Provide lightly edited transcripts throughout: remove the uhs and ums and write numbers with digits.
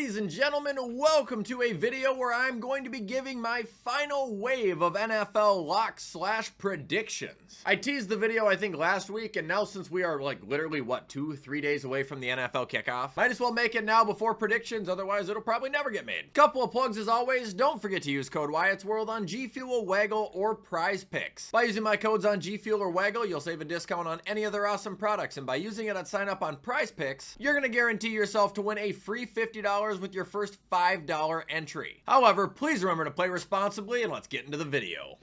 Ladies and gentlemen, welcome to a video where I'm going to be giving my final wave of NFL locks / predictions. I teased the video I think last week, and now since we are like literally what, 2-3 days away from the NFL kickoff, might as well make it now before predictions, otherwise it'll probably never get made. Couple of plugs as always. Don't forget to use code WyattzWorld on G Fuel, Waggle, or Prize Picks. By using my codes on G Fuel or Waggle, you'll save a discount on any of their awesome products, and by using it at sign up on Prize Picks, you're gonna guarantee yourself to win a free $50 with your first $5 entry. However, please remember to play responsibly, and let's get into the video.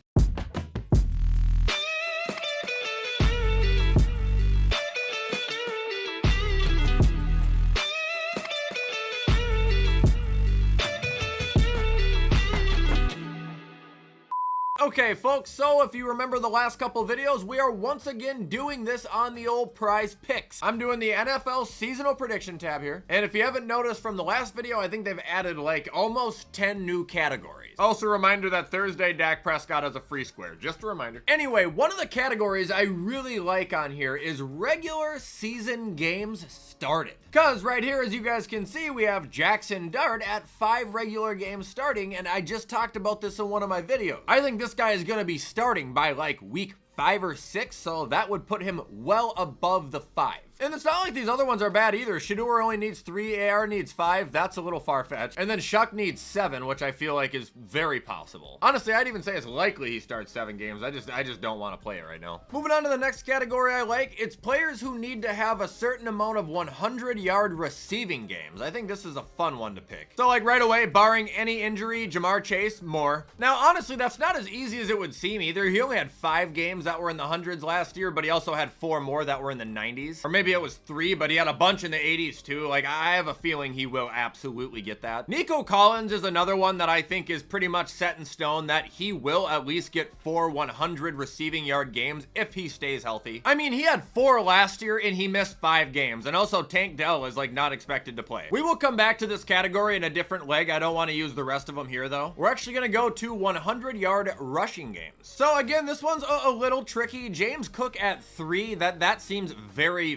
Okay, folks, so if you remember the last couple videos, we are once again doing this on the old Prize Picks. I'm doing the NFL seasonal prediction tab here, and if you haven't noticed from the last video, I think they've added like almost 10 new categories. Also a reminder that Thursday Dak Prescott has a free square, just a reminder. Anyway, one of the categories I really like on here is regular season games started. Because right here, as you guys can see, we have Jackson Dart at 5 regular games starting, and I just talked about this in one of my videos. I think this guy is going to be starting by like week 5 or 6, so that would put him well above the 5. And it's not like these other ones are bad either. Shador only needs 3, AR needs 5. That's a little far-fetched. And then Shuck needs 7, which I feel like is very possible. Honestly, I'd even say it's likely he starts 7 games. I just don't want to play it right now. Moving on to the next category I like, it's players who need to have a certain amount of 100-yard receiving games. I think this is a fun one to pick. So like right away, barring any injury, Jamar Chase, more. Now, honestly, that's not as easy as it would seem either. He only had 5 games that were in the hundreds last year, but he also had 4 more that were in the 90s. Or maybe it was 3, but he had a bunch in the 80s too. Like, I have a feeling he will absolutely get that. Nico Collins is another one that I think is pretty much set in stone that he will at least get 4 100 receiving yard games if he stays healthy. I mean, he had 4 last year and he missed 5 games. And also Tank Dell is like not expected to play. We will come back to this category in a different leg. I don't want to use the rest of them here though. We're actually going to go to 100-yard rushing games. So again, this one's a little tricky. James Cook at 3, that seems very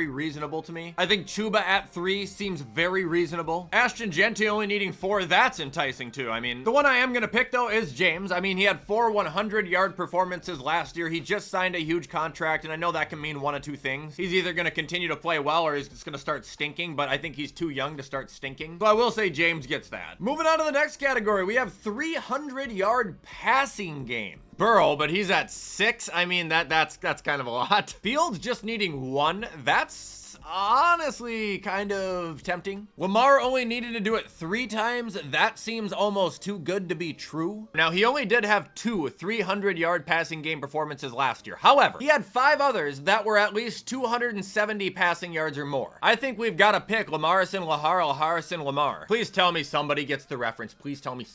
reasonable to me. I think Chuba at 3 seems very reasonable. Ashton Jeanty only needing 4, that's enticing too. I mean, the one I am gonna pick though is James. I mean, he had 4 100-yard performances last year. He just signed a huge contract, and I know that can mean one of two things. He's either gonna continue to play well or he's just gonna start stinking, but I think he's too young to start stinking. So I will say James gets that. Moving on to the next category, we have 300-yard passing games. Burrow, but he's at 6. I mean, that's kind of a lot. Fields just needing 1. That's honestly kind of tempting. Lamar only needed to do it 3 times. That seems almost too good to be true. Now, he only did have 2 300-yard passing game performances last year. However, he had 5 others that were at least 270 passing yards or more. I think we've got to pick Lamarison Lahar, Laharison Lamar. Please tell me somebody gets the reference. Please tell me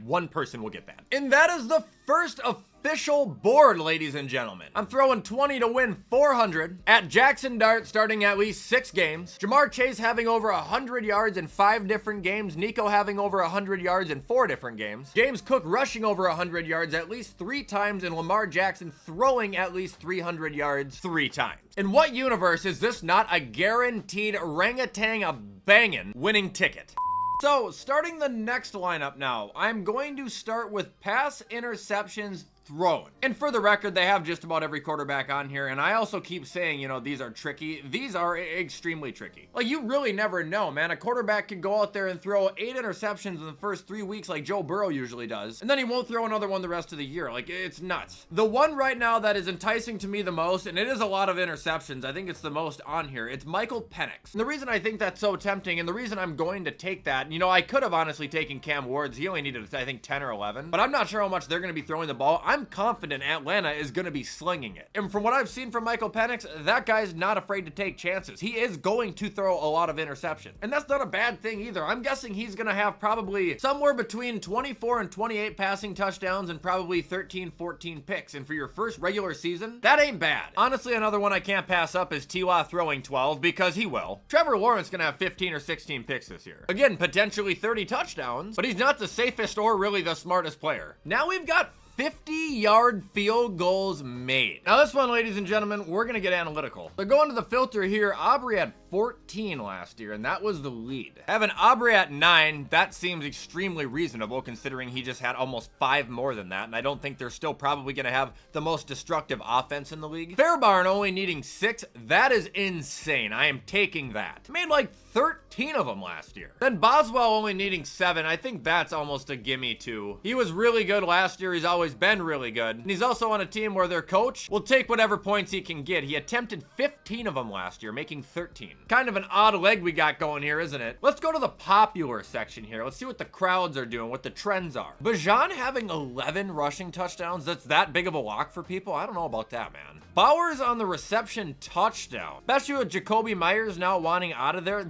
one person will get that. And that is the first official board, ladies and gentlemen. I'm throwing 20 to win 400 at Jackson Dart starting at least 6 games. Jamar Chase having over 100 yards in 5 different games. Nico having over 100 yards in 4 different games. James Cook rushing over 100 yards at least 3 times, and Lamar Jackson throwing at least 300 yards 3 times. In what universe is this not a guaranteed orangutan-a-bangin' winning ticket? So, starting the next lineup now, I'm going to start with pass interceptions thrown. And for the record, they have just about every quarterback on here, and I also keep saying, you know, these are tricky. These are extremely tricky. Like, you really never know, man. A quarterback could go out there and throw 8 interceptions in the first 3 weeks like Joe Burrow usually does, and then he won't throw another one the rest of the year. Like, it's nuts. The one right now that is enticing to me the most, and it is a lot of interceptions, I think it's the most on here, it's Michael Penix. And the reason I think that's so tempting, and the reason I'm going to take that, you know, I could have honestly taken Cam Ward's. He only needed, I think, 10 or 11, but I'm not sure how much they're going to be throwing the ball. I'm confident Atlanta is going to be slinging it. And from what I've seen from Michael Penix, that guy's not afraid to take chances. He is going to throw a lot of interception. And that's not a bad thing either. I'm guessing he's going to have probably somewhere between 24 and 28 passing touchdowns and probably 13, 14 picks. And for your first regular season, that ain't bad. Honestly, another one I can't pass up is T.Y. throwing 12 because he will. Trevor Lawrence going to have 15 or 16 picks this year. Again, potentially 30 touchdowns, but he's not the safest or really the smartest player. Now we've got 50-yard field goals made. Now this one, ladies and gentlemen, we're gonna get analytical. So going to the filter here, Aubrey had 14 last year, and that was the lead. Having Aubrey at 9, that seems extremely reasonable considering he just had almost 5 more than that, and I don't think they're still probably gonna have the most destructive offense in the league. Fairbarn only needing 6, that is insane. I am taking that. Made like 13 of them last year. Then Boswell only needing 7. I think that's almost a gimme too. He was really good last year. He's always been really good. And he's also on a team where their coach will take whatever points he can get. He attempted 15 of them last year, making 13. Kind of an odd leg we got going here, isn't it? Let's go to the popular section here. Let's see what the crowds are doing, what the trends are. Bajan having 11 rushing touchdowns. That's that big of a lock for people? I don't know about that, man. Bowers on the reception touchdown. Especially with Jacoby Myers now wanting out of there.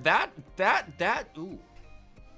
Ooh.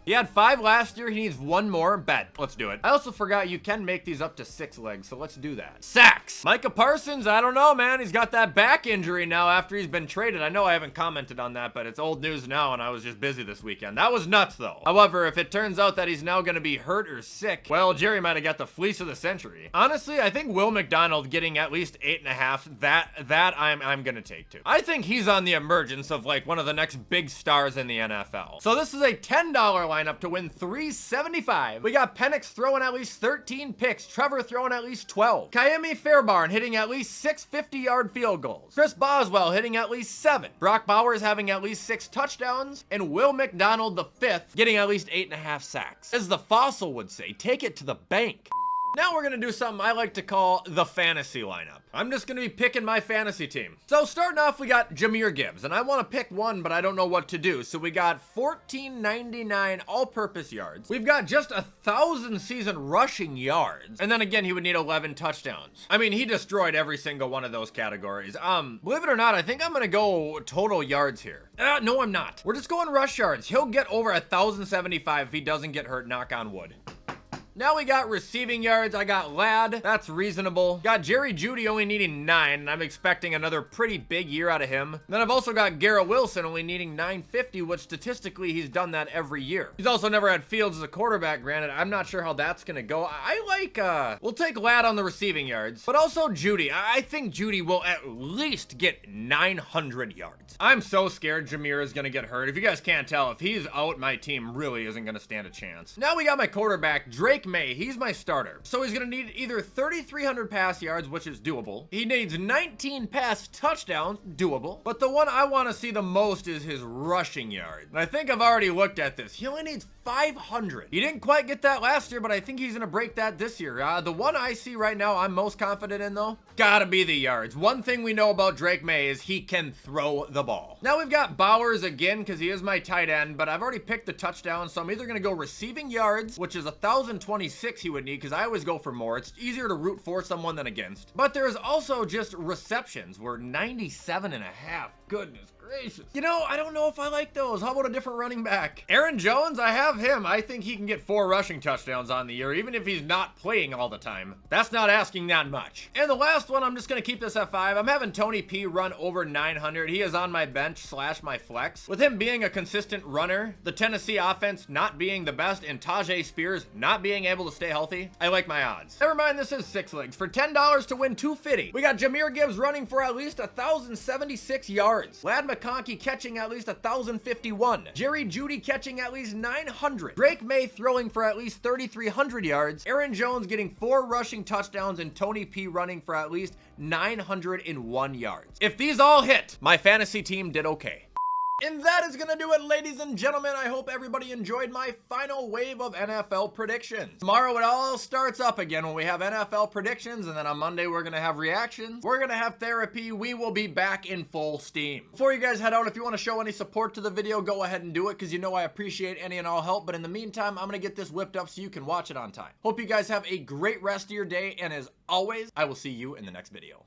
He had 5 last year. He needs 1 more. Bet. Let's do it. I also forgot you can make these up to 6 legs, so let's do that. Sacks. Micah Parsons, I don't know, man. He's got that back injury now after he's been traded. I know I haven't commented on that, but it's old news now, and I was just busy this weekend. That was nuts, though. However, if it turns out that he's now going to be hurt or sick, well, Jerry might have got the fleece of the century. Honestly, I think Will McDonald getting at least 8.5, that I'm going to take too. I think he's on the emergence of like one of the next big stars in the NFL. So this is a $10 line up to win $375. We got Penix throwing at least 13 picks. Trevor throwing at least 12. Kayemi Fairbarn hitting at least 6 50-yard field goals. Chris Boswell hitting at least 7. Brock Bowers having at least 6 touchdowns. And Will McDonald the 5th getting at least 8.5 sacks. As the fossil would say, take it to the bank. Now we're gonna do something I like to call the fantasy lineup. I'm just gonna be picking my fantasy team. So starting off, we got Jahmyr Gibbs, and I wanna pick one, but I don't know what to do. So we got 1499 all-purpose yards. We've got just 1,000 season rushing yards. And then again, he would need 11 touchdowns. I mean, he destroyed every single one of those categories. Believe it or not, I think I'm gonna go total yards here. No, I'm not. We're just going rush yards. He'll get over 1,075 if he doesn't get hurt, knock on wood. Now we got receiving yards. I got Ladd. That's reasonable. Got Jerry Jeudy only needing 9, and I'm expecting another pretty big year out of him. Then I've also got Garrett Wilson only needing 950, which statistically he's done that every year. He's also never had Fields as a quarterback, granted. I'm not sure how that's gonna go. I like, we'll take Ladd on the receiving yards, but also Jeudy. I think Jeudy will at least get 900 yards. I'm so scared Jahmyr is gonna get hurt. If you guys can't tell, if he's out, my team really isn't gonna stand a chance. Now we got my quarterback, Drake May. He's my starter. So he's gonna need either 3,300 pass yards, which is doable. He needs 19 pass touchdowns, doable. But the one I wanna see the most is his rushing yards. And I think I've already looked at this. He only needs 500. He didn't quite get that last year, but I think he's gonna break that this year. The one I see right now I'm most confident in though, gotta be the yards. One thing we know about Drake May is he can throw the ball. Now we've got Bowers again, because he is my tight end, but I've already picked the touchdown, so I'm either gonna go receiving yards, which is 1,026 he would need, because I always go for more. It's easier to root for someone than against. But there's also just receptions. We're 97.5. Goodness gracious. You know, I don't know if I like those. How about a different running back? Aaron Jones, I have him. I think he can get 4 rushing touchdowns on the year, even if he's not playing all the time. That's not asking that much. And the last one, I'm just gonna keep this at 5. I'm having Tony P run over 900. He is on my bench / my flex. With him being a consistent runner, the Tennessee offense not being the best, and Tajay Spears not being able to stay healthy, I like my odds. Never mind, this is 6 legs. For $10 to win $250. We got Jahmyr Gibbs running for at least 1,076 yards. Ladd McConkey catching at least 1,051. Jerry Jeudy catching at least 900. Drake May throwing for at least 3,300 yards. Aaron Jones getting 4 rushing touchdowns, and Tony P running for at least 901 yards. If these all hit, my fantasy team did okay. And that is gonna do it, ladies and gentlemen. I hope everybody enjoyed my final wave of NFL predictions. Tomorrow it all starts up again when we have NFL predictions, and then on Monday we're gonna have reactions. We're gonna have therapy. We will be back in full steam. Before you guys head out, if you want to show any support to the video, go ahead and do it, because you know I appreciate any and all help. But in the meantime, I'm gonna get this whipped up so you can watch it on time. Hope you guys have a great rest of your day, and as always, I will see you in the next video.